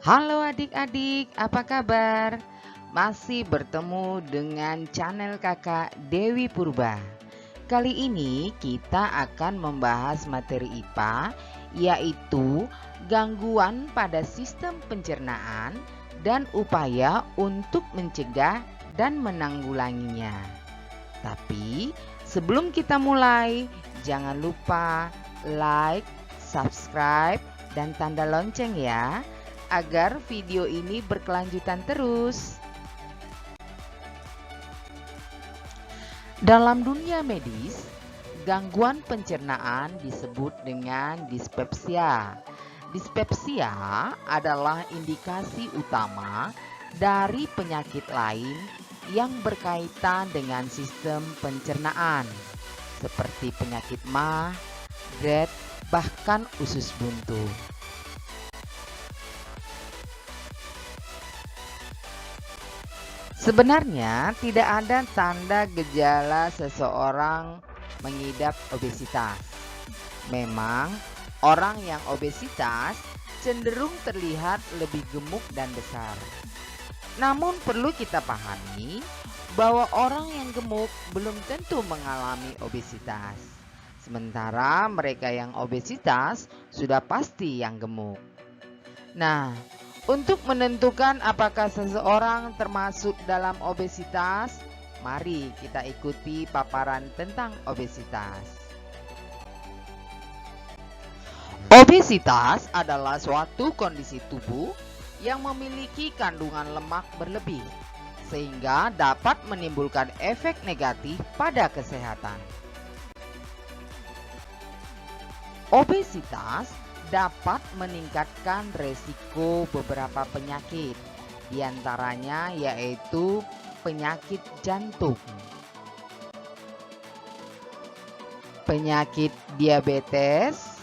Halo adik-adik, apa kabar? Masih bertemu dengan channel kakak Dewi Purba. Kali ini kita akan membahas materi IPA, yaitu gangguan pada sistem pencernaan dan upaya untuk mencegah dan menanggulanginya. Tapi sebelum kita mulai, jangan lupa like, subscribe, dan tanda lonceng ya, agar video ini berkelanjutan terus. Dalam dunia medis, gangguan pencernaan disebut dengan dispepsia. Dispepsia adalah indikasi utama dari penyakit lain yang berkaitan dengan sistem pencernaan, seperti penyakit MAH, GERD, bahkan usus buntu. Sebenarnya tidak ada tanda gejala seseorang mengidap obesitas. Memang orang yang obesitas cenderung terlihat lebih gemuk dan besar. Namun perlu kita pahami bahwa orang yang gemuk belum tentu mengalami obesitas. Sementara mereka yang obesitas sudah pasti yang gemuk. Nah, untuk menentukan apakah seseorang termasuk dalam obesitas, mari kita ikuti paparan tentang obesitas. Obesitas adalah suatu kondisi tubuh yang memiliki kandungan lemak berlebih, sehingga dapat menimbulkan efek negatif pada kesehatan. Obesitas dapat meningkatkan resiko beberapa penyakit, diantaranya yaitu penyakit jantung, penyakit diabetes,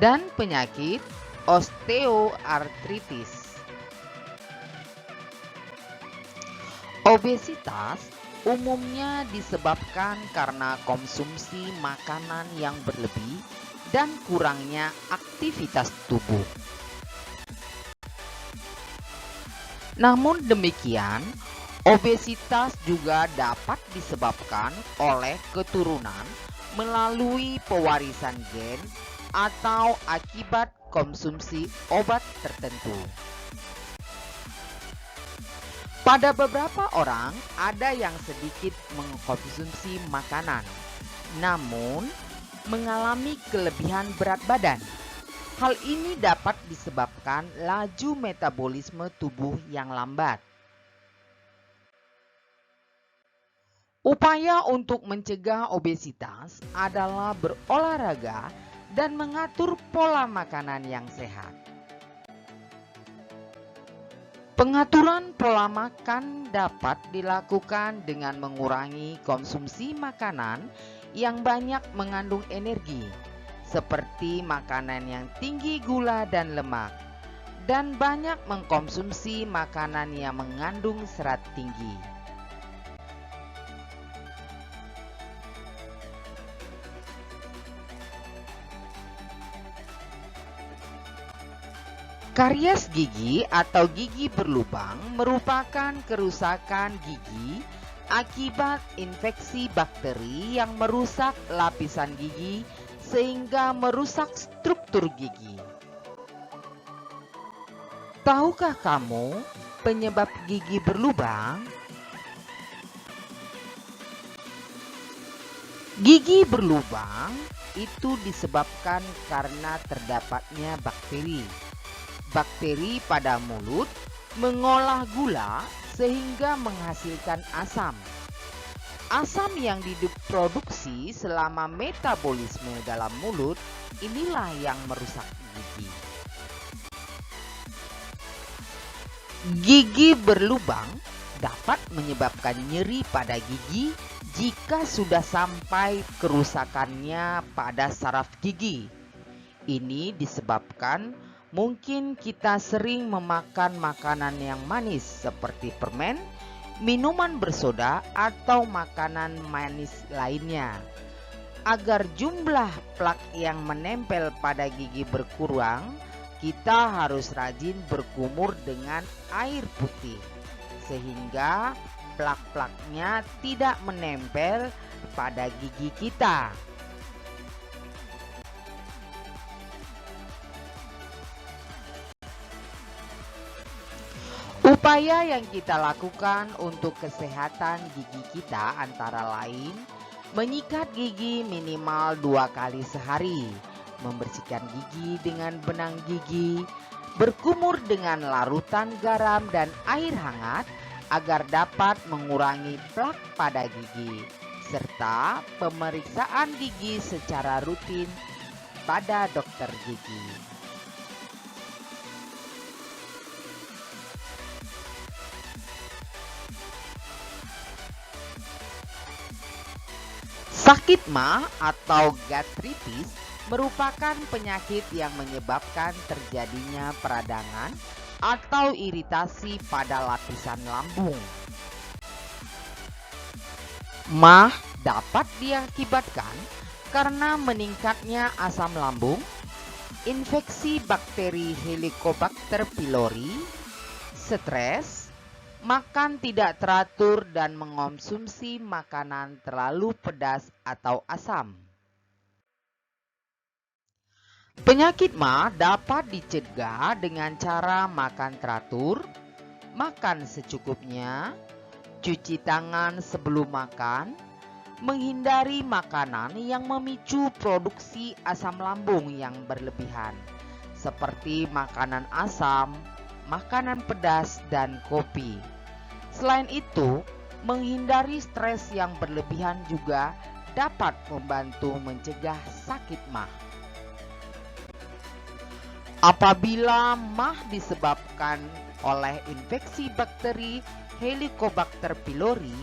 dan penyakit osteoartritis. Obesitas umumnya disebabkan karena konsumsi makanan yang berlebih dan kurangnya aktivitas tubuh. Namun demikian, obesitas juga dapat disebabkan oleh keturunan melalui pewarisan gen atau akibat konsumsi obat tertentu. Pada beberapa orang ada yang sedikit mengkonsumsi makanan, namun mengalami kelebihan berat badan. Hal ini dapat disebabkan laju metabolisme tubuh yang lambat. Upaya untuk mencegah obesitas adalah berolahraga dan mengatur pola makanan yang sehat. Pengaturan pola makan dapat dilakukan dengan mengurangi konsumsi makanan yang banyak mengandung energi, seperti makanan yang tinggi gula dan lemak, dan banyak mengkonsumsi makanan yang mengandung serat tinggi. Karies gigi atau gigi berlubang merupakan kerusakan gigi akibat infeksi bakteri yang merusak lapisan gigi sehingga merusak struktur gigi. Tahukah kamu penyebab gigi berlubang? Gigi berlubang itu disebabkan karena terdapatnya bakteri. Bakteri pada mulut mengolah gula sehingga menghasilkan asam. Asam yang diproduksi selama metabolisme dalam mulut inilah yang merusak gigi. Gigi berlubang dapat menyebabkan nyeri pada gigi jika sudah sampai kerusakannya pada saraf gigi. Ini disebabkan mungkin kita sering memakan makanan yang manis seperti permen, minuman bersoda, atau makanan manis lainnya. Agar jumlah plak yang menempel pada gigi berkurang, kita harus rajin berkumur dengan air putih, sehingga plak-plaknya tidak menempel pada gigi kita. Upaya yang kita lakukan untuk kesehatan gigi kita antara lain menyikat gigi minimal 2 kali sehari, membersihkan gigi dengan benang gigi, berkumur dengan larutan garam dan air hangat agar dapat mengurangi plak pada gigi, serta pemeriksaan gigi secara rutin pada dokter gigi. Sakit MAH atau gastritis merupakan penyakit yang menyebabkan terjadinya peradangan atau iritasi pada lapisan lambung. MAH dapat diakibatkan karena meningkatnya asam lambung, infeksi bakteri Helicobacter pylori, stres, makan tidak teratur dan mengonsumsi makanan terlalu pedas atau asam. Penyakit MAH dapat dicegah dengan cara makan teratur, makan secukupnya, cuci tangan sebelum makan, menghindari makanan yang memicu produksi asam lambung yang berlebihan, seperti makanan asam, makanan pedas, dan kopi. Selain itu, menghindari stres yang berlebihan juga dapat membantu mencegah sakit MAH. Apabila MAH disebabkan oleh infeksi bakteri Helicobacter pylori,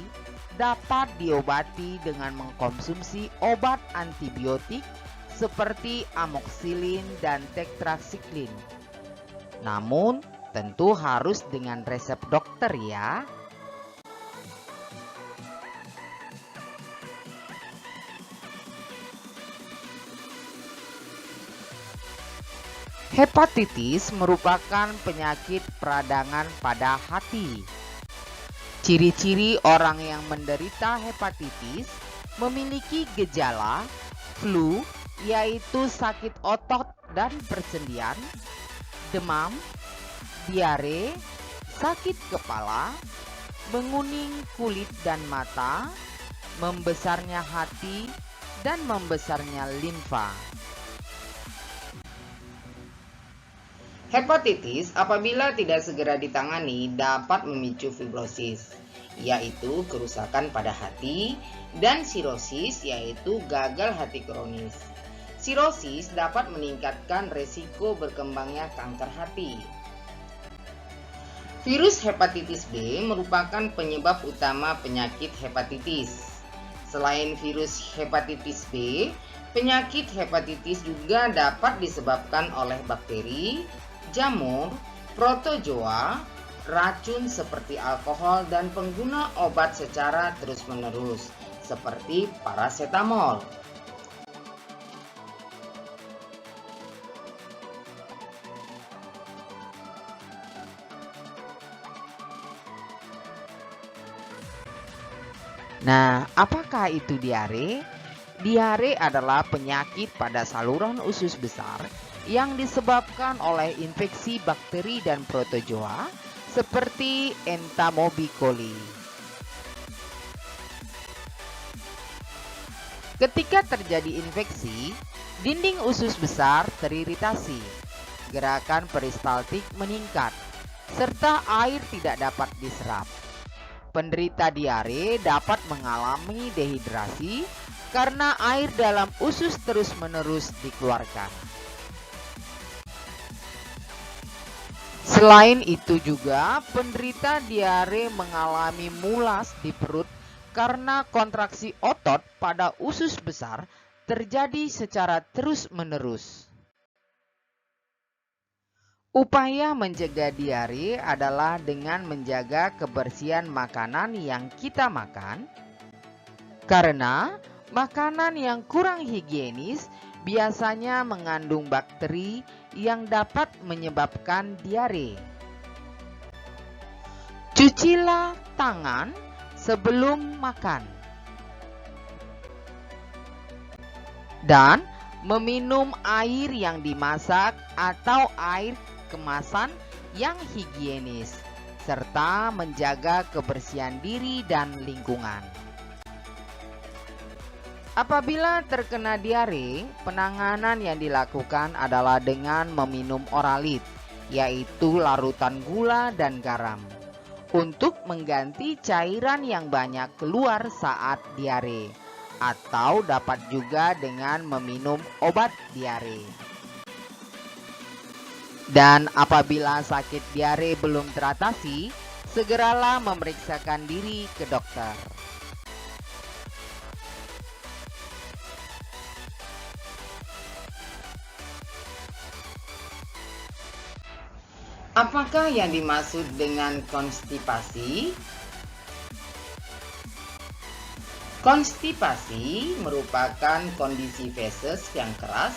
dapat diobati dengan mengkonsumsi obat antibiotik seperti amoxicillin dan tetracycline. Namun, tentu harus dengan resep dokter ya. Hepatitis merupakan penyakit peradangan pada hati. Ciri-ciri orang yang menderita hepatitis memiliki gejala flu, yaitu sakit otot dan persendian, demam, diare, sakit kepala, menguning kulit dan mata, membesarnya hati, dan membesarnya limfa. Hepatitis apabila tidak segera ditangani dapat memicu fibrosis, yaitu kerusakan pada hati, dan sirosis, yaitu gagal hati kronis. Sirosis dapat meningkatkan resiko berkembangnya kanker hati. Virus hepatitis B merupakan penyebab utama penyakit hepatitis. Selain virus hepatitis B, penyakit hepatitis juga dapat disebabkan oleh bakteri, jamur, protozoa, racun seperti alkohol, dan pengguna obat secara terus-menerus seperti parasetamol. Nah, apakah itu diare? Diare adalah penyakit pada saluran usus besar yang disebabkan oleh infeksi bakteri dan protozoa seperti Entomobicoli. Ketika terjadi infeksi, dinding usus besar teriritasi, gerakan peristaltik meningkat, serta air tidak dapat diserap. Penderita diare dapat mengalami dehidrasi karena air dalam usus terus-menerus dikeluarkan. Selain itu juga, penderita diare mengalami mulas di perut karena kontraksi otot pada usus besar terjadi secara terus-menerus. Upaya mencegah diare adalah dengan menjaga kebersihan makanan yang kita makan, karena Makanan yang kurang higienis biasanya mengandung bakteri yang dapat menyebabkan diare. Cucilah tangan sebelum makan. Dan meminum air yang dimasak atau air kemasan yang higienis, serta menjaga kebersihan diri dan lingkungan. Apabila terkena diare, penanganan yang dilakukan adalah dengan meminum oralit, yaitu larutan gula dan garam, untuk mengganti cairan yang banyak keluar saat diare, atau dapat juga dengan meminum obat diare. Dan apabila sakit diare belum teratasi, segeralah memeriksakan diri ke dokter. Apakah yang dimaksud dengan konstipasi? Konstipasi merupakan kondisi feses yang keras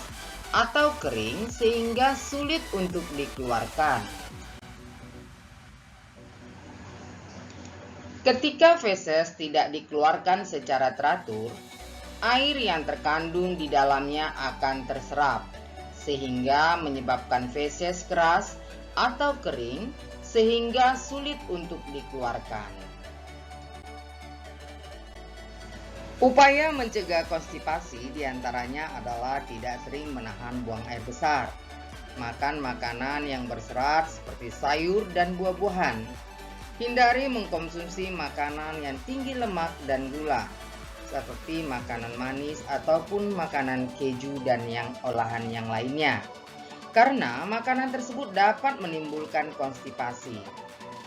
atau kering sehingga sulit untuk dikeluarkan. Ketika feses tidak dikeluarkan secara teratur, air yang terkandung di dalamnya akan terserap, sehingga menyebabkan feses keras atau kering sehingga sulit untuk dikeluarkan. Upaya mencegah konstipasi diantaranya adalah tidak sering menahan buang air besar, makan makanan yang berserat seperti sayur dan buah-buahan, hindari mengkonsumsi makanan yang tinggi lemak dan gula, seperti makanan manis ataupun makanan keju dan yang olahan yang lainnya. Karena makanan tersebut dapat menimbulkan konstipasi.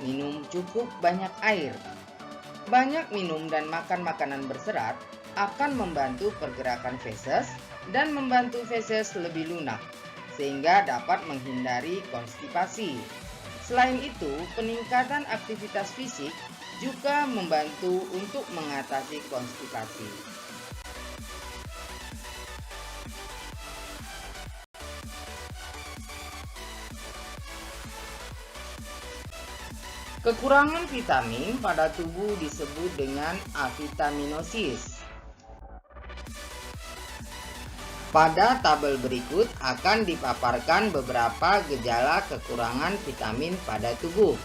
Minum cukup banyak air. Banyak minum dan makan makanan berserat akan membantu pergerakan feses dan membantu feses lebih lunak, sehingga dapat menghindari konstipasi. Selain itu, peningkatan aktivitas fisik juga membantu untuk mengatasi konstipasi. Kekurangan vitamin pada tubuh disebut dengan avitaminosis. Pada tabel berikut akan dipaparkan beberapa gejala kekurangan vitamin pada tubuh.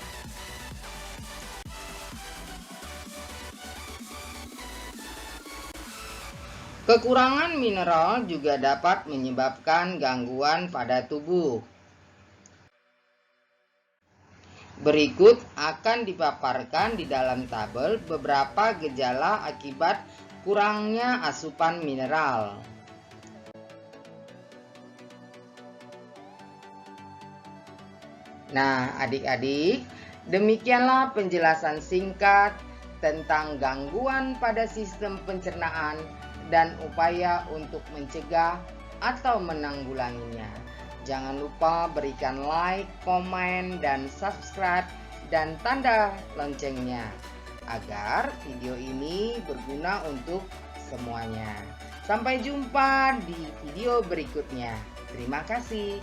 Kekurangan mineral juga dapat menyebabkan gangguan pada tubuh. Berikut akan dipaparkan di dalam tabel beberapa gejala akibat kurangnya asupan mineral. Nah, adik-adik, demikianlah penjelasan singkat tentang gangguan pada sistem pencernaan dan upaya untuk mencegah atau menanggulanginya. Jangan lupa berikan like, komen, dan subscribe, dan tanda loncengnya agar video ini berguna untuk semuanya. Sampai jumpa di video berikutnya. Terima kasih.